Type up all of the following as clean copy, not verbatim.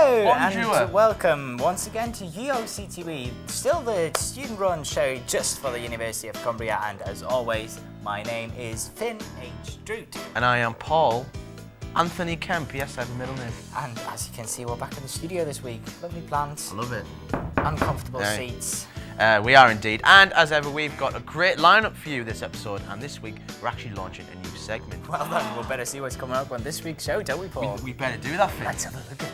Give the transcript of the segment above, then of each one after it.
Hello Bonjour. and welcome once again to UOCTV, still the student-run show just for the University of Cumbria, and as always, my name is Finn H. Droot. And I am Paul Anthony Kemp, yes, I have a middle name. And as you can see, we're back in the studio this week. Lovely plants. I love it. Uncomfortable seats. We are indeed, and as ever, we've got a great lineup for you this episode, and this week we're actually launching a new segment. Well then, we'll better see what's coming up on this week's show, don't we, Paul? We better do that, Finn. Let's have a look at it.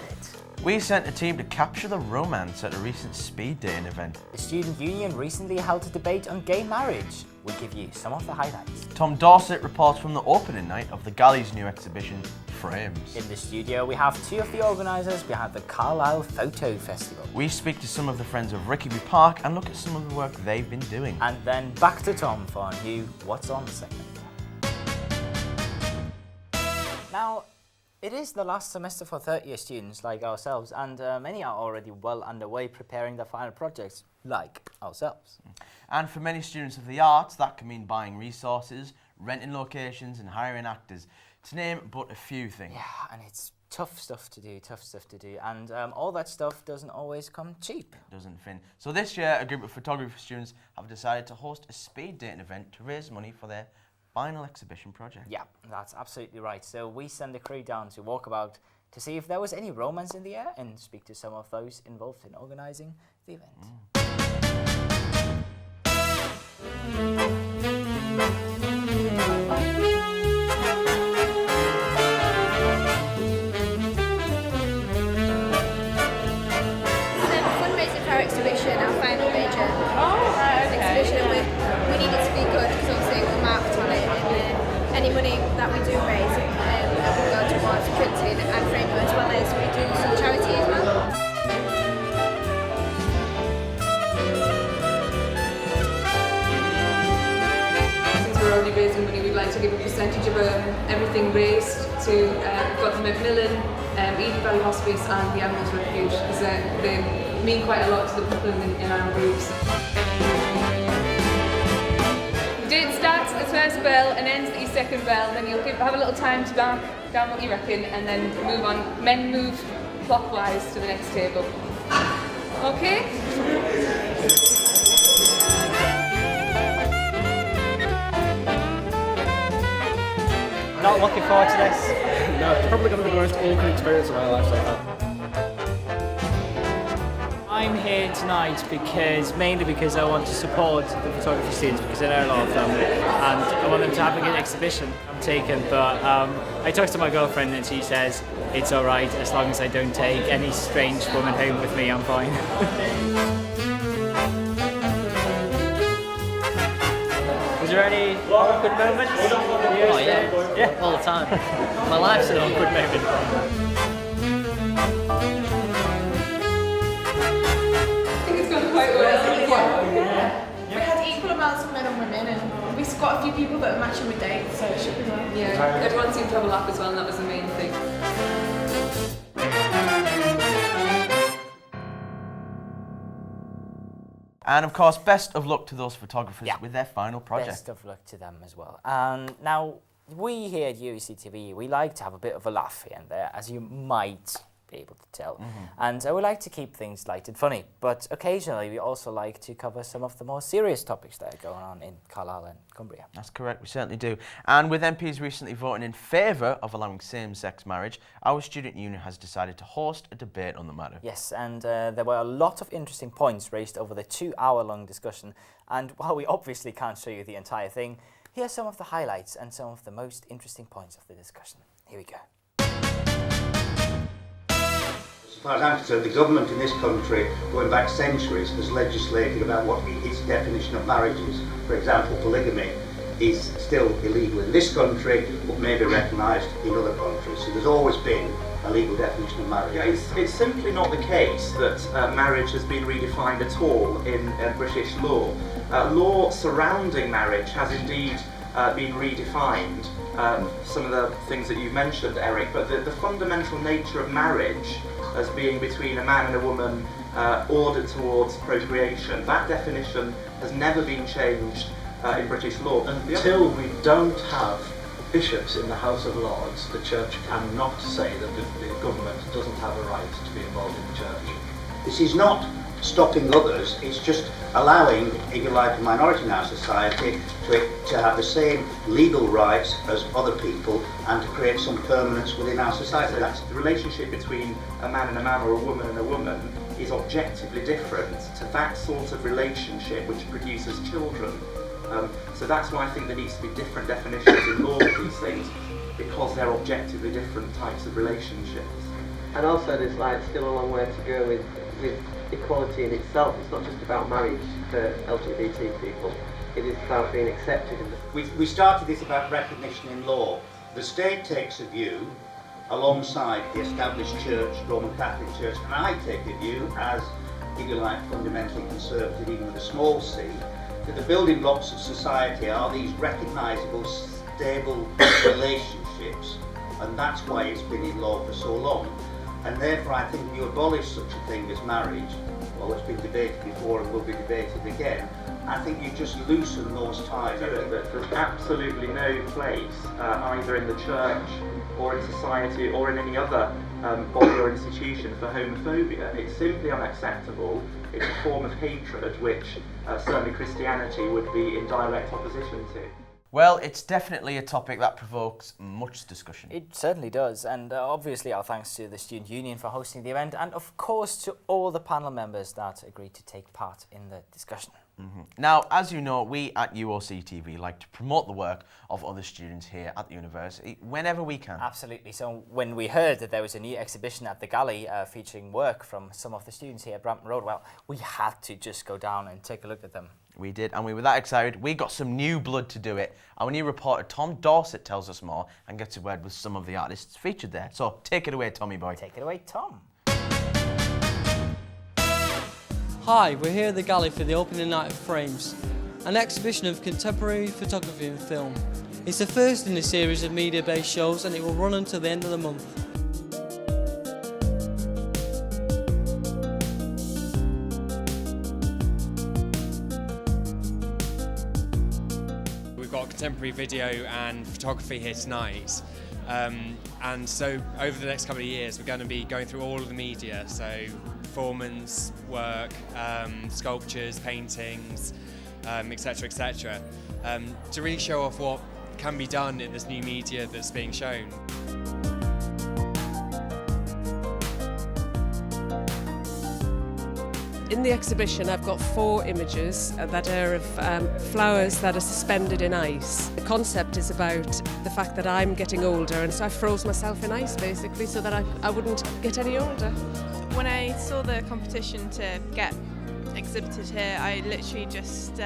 We sent a team to capture the romance at a recent speed dating event. The student union recently held a debate on gay marriage. We'll give you some of the highlights. Tom Dorsett reports from the opening night of the Galley's new exhibition, Frames. In the studio, we have two of the organisers behind the Carlisle Photo Festival. We speak to some of the Friends of Rickerby Park and look at some of the work they've been doing. And then back to Tom for a new What's On segment. Now, it is the last semester for third-year students like ourselves, and many are already well underway preparing their final projects, like ourselves. And for many students of the arts, that can mean buying resources, renting locations and hiring actors, to name but a few things. Yeah, and it's tough stuff to do, and all that stuff doesn't always come cheap. It doesn't, Finn. So this year, a group of photography students have decided to host a speed dating event to raise money for their final exhibition project. Yeah, that's absolutely right. So we sent a crew down to Walkabout to see if there was any romance in the air and speak to some of those involved in organising the event. Fundraising for our exhibition, our final major exhibition, and we need it to be good because obviously we're marked on it, and any money that we do raise will go towards printing and framing, as well as we do some charity as well. We're only raising money, we'd like to give a percentage of everything raised to we've got the Macmillan, Eden Valley Hospice and the Animals Refuge, because they mean quite a lot to the people in our groups. You do it starts at the first bell and ends at your second bell, then you'll have a little time to mark down what you reckon and then move on. Men move clockwise to the next table. Okay? Not looking forward to this. No, it's probably going to be the most awkward experience of my life so far. I'm here tonight mainly because I want to support the photography students, because I know a lot of them, and I want them to have a good exhibition. I'm taken, but I talked to my girlfriend and she says it's alright as long as I don't take any strange woman home with me, I'm fine. Was there any awkward moments? Oh yeah, all the time. My life's an awkward moment. I think it's gone quite well. We had equal amounts of men and women, and we've got a few people that are matching with dates, so it should be well. Yeah, everyone seemed to have a laugh as well, and that was the main thing. And of course, best of luck to those photographers with their final project. Best of luck to them as well. Now, we here at UOCTV, we like to have a bit of a laugh here and there, as you might be able to tell. And we like to keep things light and funny, but occasionally we also like to cover some of the more serious topics that are going on in Carlisle and Cumbria. That's correct, we certainly do. And with MPs recently voting in favour of allowing same-sex marriage, our student union has decided to host a debate on the matter. Yes, and there were a lot of interesting points raised over the 2-hour-long discussion, and while we obviously can't show you the entire thing, here are some of the highlights and some of the most interesting points of the discussion. Here we go. As far as I'm concerned, the government in this country, going back centuries, has legislated about what its definition of marriage is. For example, polygamy is still illegal in this country, but may be recognised in other countries. So there's always been a legal definition of marriage. Yeah, it's simply not the case that marriage has been redefined at all in British law. Law surrounding marriage has indeed been redefined. Some of the things that you mentioned, Eric, but the fundamental nature of marriage as being between a man and a woman ordered towards procreation, that definition has never been changed in British law. Until we don't have bishops in the House of Lords, the Church cannot say that the government doesn't have a right to be involved in the Church. This is not stopping others, it's just allowing, if you like, a minority in our society to have the same legal rights as other people and to create some permanence within our society. That's the relationship between a man and a man or a woman and a woman is objectively different to that sort of relationship which produces children. So that's why I think there needs to be different definitions in all of these things, because they're objectively different types of relationships. And also there's still a long way to go with equality in itself. It's not just about marriage for LGBT people, it is about being accepted. We started this about recognition in law. The state takes a view alongside the established church, Roman Catholic Church, and I take a view as, if you like, fundamentally conservative, even with a small c, that the building blocks of society are these recognisable, stable relationships, and that's why it's been in law for so long. And therefore I think if you abolish such a thing as marriage, well, it's been debated before and will be debated again, I think you just loosen those ties. There's absolutely no place, either in the church or in society or in any other body or institution, for homophobia. It's simply unacceptable. It's a form of hatred which certainly Christianity would be in direct opposition to. Well, it's definitely a topic that provokes much discussion. It certainly does, and obviously our thanks to the Student Union for hosting the event, and of course to all the panel members that agreed to take part in the discussion. Now, as you know, we at UOCTV like to promote the work of other students here at the university whenever we can. Absolutely. So when we heard that there was a new exhibition at the Galley featuring work from some of the students here at Brampton Road, well, we had to just go down and take a look at them. We did, and we were that excited. We got some new blood to do it. Our new reporter, Tom Dorsett, tells us more and gets a word with some of the artists featured there. So take it away, Tommy boy. Take it away, Tom. Hi, we're here at the Galley for the opening night of Frames, an exhibition of contemporary photography and film. It's the first in a series of media-based shows, and it will run until the end of the month. We've got contemporary video and photography here tonight. And so over the next couple of years we're going to be going through all of the media, so performance, work, sculptures, paintings, etc, etc, to really show off what can be done in this new media that's being shown. In the exhibition I've got 4 images that are of flowers that are suspended in ice. The concept is about the fact that I'm getting older, and so I froze myself in ice basically so that I wouldn't get any older. When I saw the competition to get exhibited here, I literally just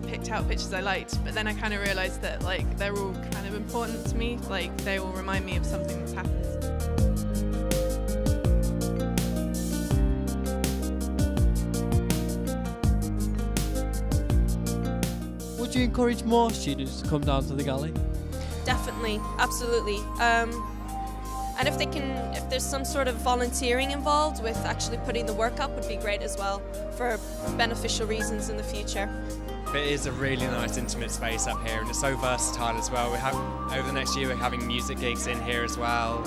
picked out pictures I liked, but then I kind of realised that they're all kind of important to me, they all remind me of something that's happened. Would you encourage more students to come down to the Galley? Definitely, absolutely. And if there's some sort of volunteering involved with actually putting the work up, would be great as well for beneficial reasons in the future. It is a really nice intimate space up here, and it's so versatile as well. We have, over the next year, we're having music gigs in here as well,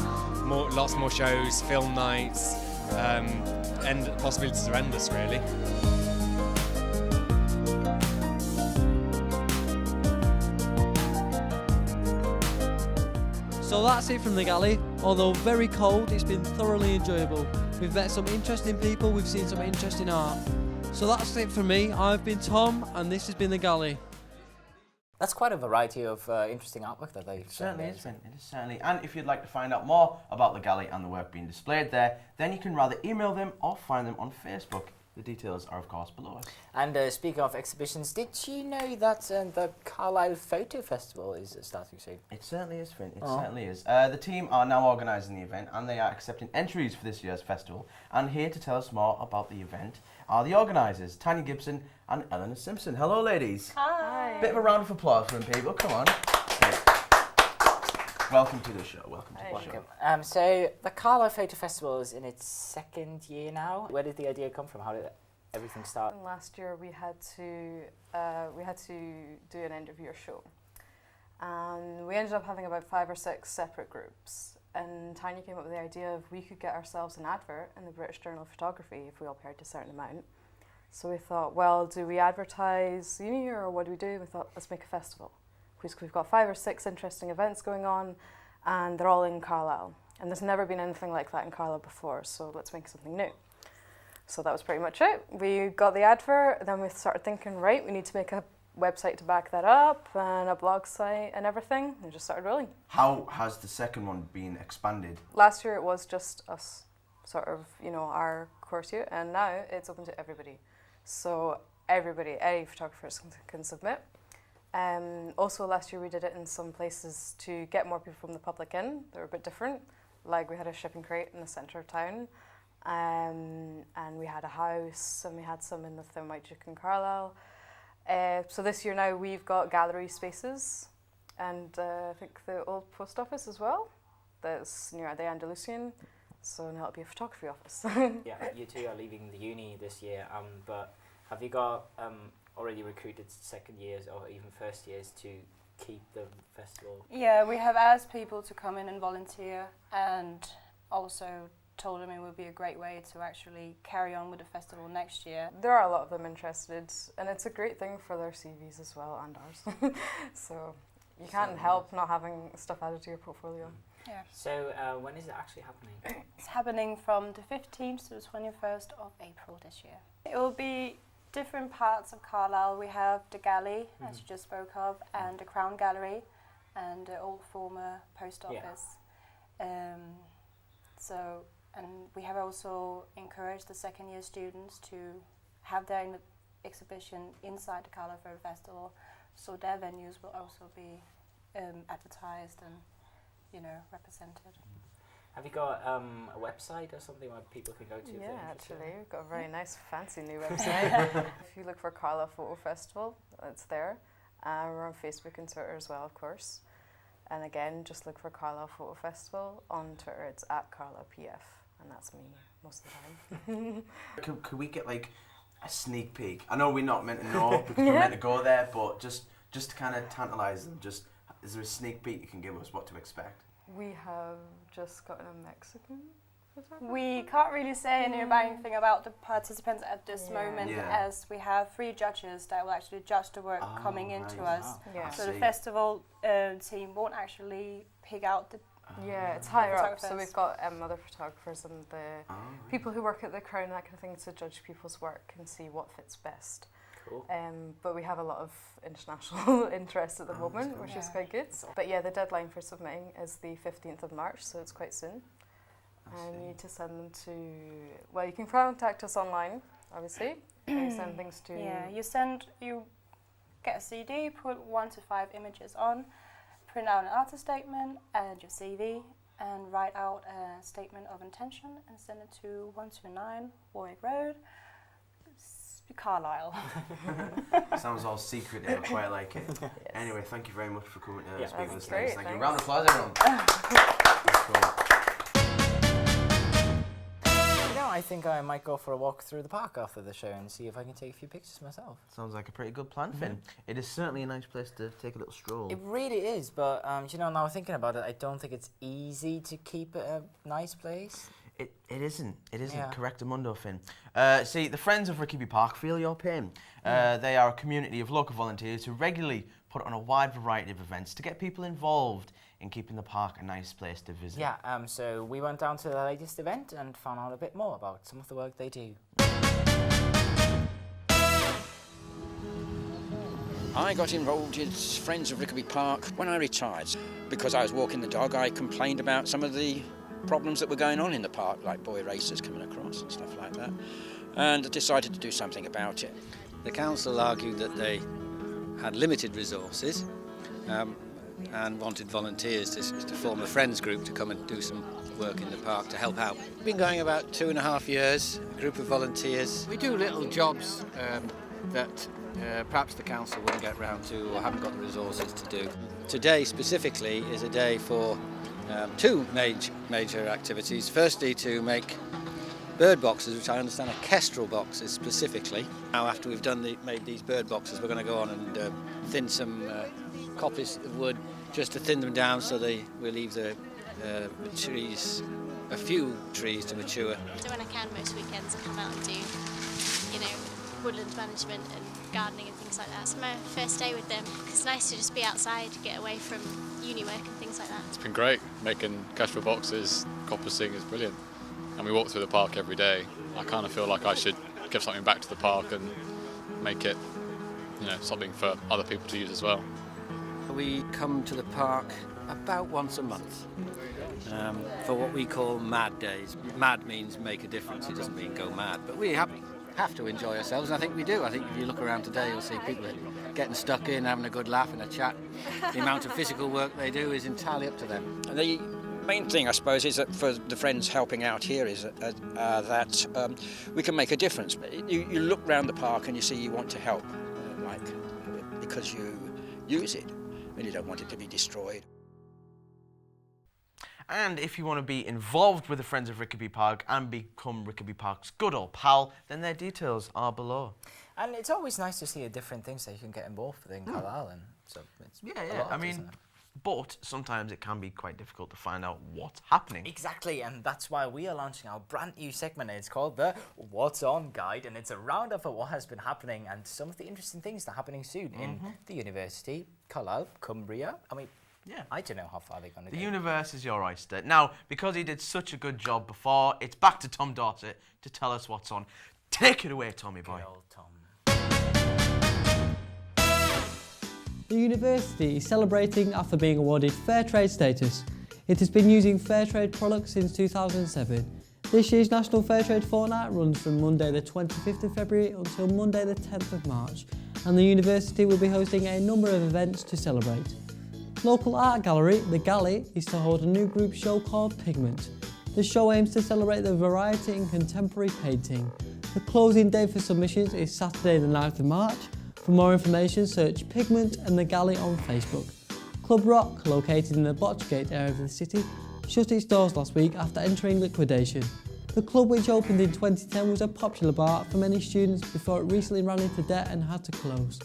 lots more shows, film nights, and possibilities are endless really. So that's it from the Galley. Although very cold, it's been thoroughly enjoyable. We've met some interesting people, we've seen some interesting art. So that's it from me. I've been Tom, and this has been the Galley. That's quite a variety of interesting artwork that they've Certainly is, Finn. It is certainly. And if you'd like to find out more about the Galley and the work being displayed there, then you can rather email them or find them on Facebook. The details are, of course, below us. And speaking of exhibitions, did you know that the Carlisle Photo Festival is starting soon? It certainly is, Finn. It certainly is. The team are now organising the event, and they are accepting entries for this year's festival. And here to tell us more about the event are the organisers, Tanya Gibson and Eleanor Simpson. Hello, ladies. Hi. Bit of a round of applause for them, people. Come on. Welcome to the show. Welcome to the show. So the Carlisle Photo Festival is in its 2nd year now. Where did the idea come from? How did everything start? Last year we had to do an end of year show, And we ended up having about 5 or 6 separate groups. And Tanya came up with the idea of we could get ourselves an advert in the British Journal of Photography if we all paid a certain amount. So we thought, well, do we advertise uni or what do we do? We thought, let's make a festival. Because we've got 5 or 6 interesting events going on and they're all in Carlisle. And there's never been anything like that in Carlisle before, so let's make something new. So that was pretty much it. We got the advert, then we started thinking, right, we need to make a website to back that up and a blog site and everything, and just started rolling. How has the second one been expanded? Last year it was just us, sort of, you know, our course year, and now it's open to everybody. So everybody, any photographers can submit. Also last year we did it in some places to get more people from the public in. They were a bit different. Like we had a shipping crate in the centre of town, and we had a house, and we had some in the Thermite Duke in Carlisle. So this year now we've got gallery spaces, and I think the old post office as well, that's near the Andalusian, so now it'll be a photography office. Yeah, you two are leaving the uni this year, but have you got already recruited second years or even first years to keep the festival? Yeah, we have asked people to come in and volunteer, and also told them it would be a great way to actually carry on with the festival next year. There are a lot of them interested, and it's a great thing for their CVs as well, and ours. So you can't help not having stuff added to your portfolio. Yeah. So when is it actually happening? It's happening from the 15th to the 21st of April this year. It will be different parts of Carlisle. We have the Galley, as you just spoke of, and the Crown Gallery, and the old former post office. And we have also encouraged the second year students to have their exhibition inside the Carlisle Photo Festival, so their venues will also be advertised and, you know, represented. Have you got a website or something where people can go to? Yeah, actually, we've got a very nice, fancy new website. If you look for Carlisle Photo Festival, it's there. We're on Facebook and Twitter as well, of course. And again, just look for Carlisle Photo Festival. On Twitter, it's @CarlislePF, and that's me most of the time. Could we get like a sneak peek? I know we're not meant to know because we're meant to go there, but just to kind of tantalise them, is there a sneak peek you can give us what to expect? We have just gotten a Mexican photographer. We can't really say anything about the participants at this moment, as we have 3 judges that will actually judge the work coming into us. Wow. Yeah. So the festival team won't actually pick out the it's higher up, so we've got other photographers and the people who work at the Crown, that kind of thing, to judge people's work and see what fits best. Cool. But we have a lot of international interest at the moment, which is quite good. But yeah, the deadline for submitting is the 15th of March, so it's quite soon. And you need to send them to, well, you can contact us online, obviously. You send things to... Yeah, you get a CD, put 1 to 5 images on, print out an artist statement and your CV, and write out a statement of intention and send it to 129 Warwick Road, Carlisle. Sounds all secret, I quite like it. Yes. Anyway, thank you very much for coming to speak with us today. Thank you. Round of applause, everyone. I think I might go for a walk through the park after the show and see if I can take a few pictures myself. Sounds like a pretty good plan, Finn. It is certainly a nice place to take a little stroll. It really is, but you know, now thinking about it, I don't think it's easy to keep it a nice place. It isn't. Correctamundo, Finn. See, the Friends of Rickerby Park feel your pain. They are a community of local volunteers who regularly put on a wide variety of events to get people involved in keeping the park a nice place to visit. Yeah, so we went down to the latest event and found out a bit more about some of the work they do. I got involved in Friends of Rickerby Park when I retired. Because I was walking the dog, I complained about some of the problems that were going on in the park, like boy racers coming across and stuff like that, and I decided to do something about it. The council argued that they had limited resources and wanted volunteers to form a friends group to come and do some work in the park to help out. We've been going about 2.5 years, a group of volunteers. We do little jobs that perhaps the council wouldn't get round to or haven't got the resources to do. Today specifically is a day for 2 major activities. Firstly, to make bird boxes, which I understand are kestrel boxes specifically. Now, after we've made these bird boxes, we're going to go on and thin some copies of wood just to thin them down so we leave the trees, a few trees to mature. So when I can most weekends I come out and do, you know, woodland management and gardening and things like that. It's my first day with them. It's nice to just be outside, get away from uni work and things like that. It's been great. Making cashmere boxes, coppicing is brilliant. And we walk through the park every day. I kind of feel like I should give something back to the park and make it, you know, something for other people to use as well. We come to the park about once a month for what we call mad days. Mad means make a difference, it doesn't mean go mad, but we have to enjoy ourselves, and I think we do. I think if you look around today, you'll see people getting stuck in, having a good laugh and a chat. The amount of physical work they do is entirely up to them. The main thing, I suppose, is that for the friends helping out here is that we can make a difference. You look around the park and you see you want to help, because you use it and you don't want it to be destroyed. And if you want to be involved with the Friends of Rickerby Park and become Rickerby Park's good old pal, then their details are below. And it's always nice to see the different things that you can get involved with in Carlisle. And so it's Yeah. I mean, but sometimes it can be quite difficult to find out what's happening. Exactly, and that's why we are launching our brand new segment. It's called the What's On Guide, and it's a roundup of what has been happening and some of the interesting things that are happening soon in the university, Carlisle, Cumbria. I mean, yeah, I don't know how far they're going to go. The universe is your oyster. Now, because he did such a good job before, it's back to Tom Dorsett to tell us what's on. Take it away, Tommy boy. Good old Tom. The university is celebrating after being awarded Fair Trade status. It has been using fair trade products since 2007. This year's National Fair Trade Fortnight runs from Monday the 25th of February until Monday the 10th of March, and the university will be hosting a number of events to celebrate. Local art gallery, the Galley, is to hold a new group show called Pigment. The show aims to celebrate the variety in contemporary painting. The closing day for submissions is Saturday the 9th of March. For more information, search Pigment and the Galley on Facebook. Club Rock, located in the Botchgate area of the city, shut its doors last week after entering liquidation. The club, which opened in 2010, was a popular bar for many students before it recently ran into debt and had to close.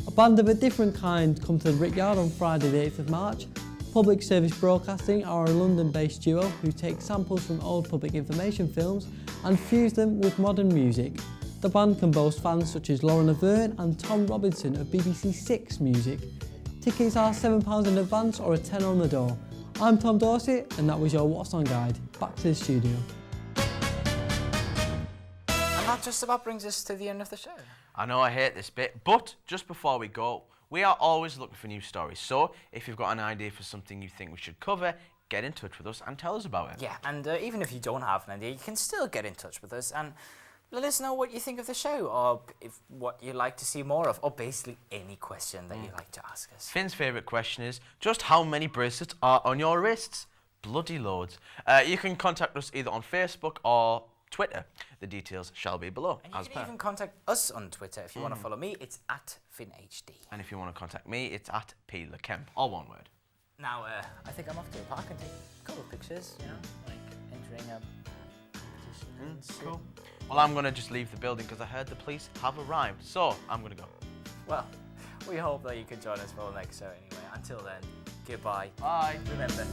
A band of a different kind come to the Brickyard on Friday the 8th of March. Public Service Broadcasting are a London-based duo who take samples from old public information films and fuse them with modern music. The band can boast fans such as Lauren Laverne and Tom Robinson of BBC Six Music. Tickets are £7 in advance or a tenner on the door. I'm Tom Dorsett and that was your What's On Guide. Back to the studio. And that just about brings us to the end of the show. I know I hate this bit, but just before we go, we are always looking for new stories. So if you've got an idea for something you think we should cover, get in touch with us and tell us about it. Yeah, and even if you don't have an idea, you can still get in touch with us and let us know what you think of the show, or if what you'd like to see more of, or basically any question that you'd like to ask us. Finn's favourite question is, just how many bracelets are on your wrists? Bloody loads. You can contact us either on Facebook or Twitter. The details shall be below. And you can even contact us on Twitter. If you want to follow me, it's @FinnHD. And if you want to contact me, it's @PLeCamp, all one word. Now, I think I'm off to the park and take a couple of pictures, you know, like entering a competition. Cool. Well, I'm going to just leave the building because I heard the police have arrived. So, I'm going to go. Well, we hope that you can join us for the next show anyway. Until then, goodbye. Bye. Remember,